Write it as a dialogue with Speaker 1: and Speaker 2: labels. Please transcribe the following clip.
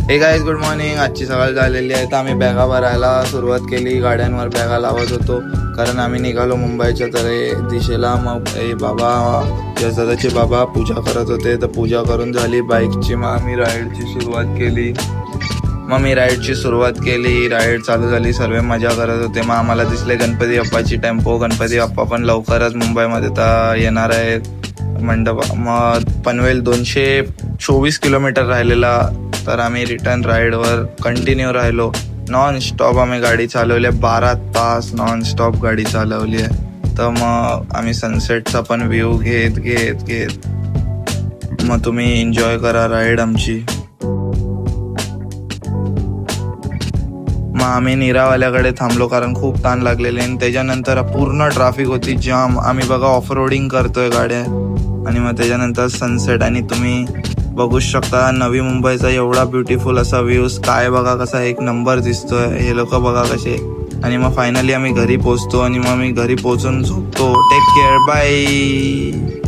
Speaker 1: हे guys good morning. आजची सकाळ झालेली आहे तर आम्ही बॅगा भरायला सुरुवात केली. गाड्यांवर बॅगा लावत होतो कारण आम्ही निघालो मुंबईच्या दिशेला. मग हे बाबा यशदाचे बाबा पूजा करत होते तर पूजा करून झाली बाईकची. मग आम्ही राईडची सुरुवात केली. राईड चालू झाली. सर्व मजा करत होते. मग आम्हाला दिसले गणपती बाप्पाची टेम्पो. गणपती बाप्पा पण लवकरच मुंबईमध्ये तर येणार आहेत मंडप. मग पनवेल 224 किलोमीटर राहिलेला तर आम्ही रिटर्न राईडवर कंटिन्यू राहिलो. नॉन स्टॉप आम्ही गाडी चालवली आहे. 12 तास नॉन स्टॉप गाडी चालवली आहे. तर मग आम्ही सनसेटचा पण व्ह्यू घेत मग तुम्ही एन्जॉय करा राईड आमची. मग आम्ही नीरावाल्याकडे थांबलो कारण खूप ताण लागलेले आणि त्याच्यानंतर पूर्ण ट्रॅफिक होती जाम. आम्ही बघा ऑफ रोडिंग करतोय गाड्या आणि मग त्याच्यानंतर सनसेट. आणि तुम्ही बघू शकता नवी मुंबईचा एवढा ब्युटिफुल असा व्ह्यू. स्काय बघा कसा एक नंबर दिसतोय. हे लोक बघा कसे. आणि मग फायनली आम्ही घरी पोहोचतो आणि मग मी घरी पोहोचून झोपतो. Take care, bye.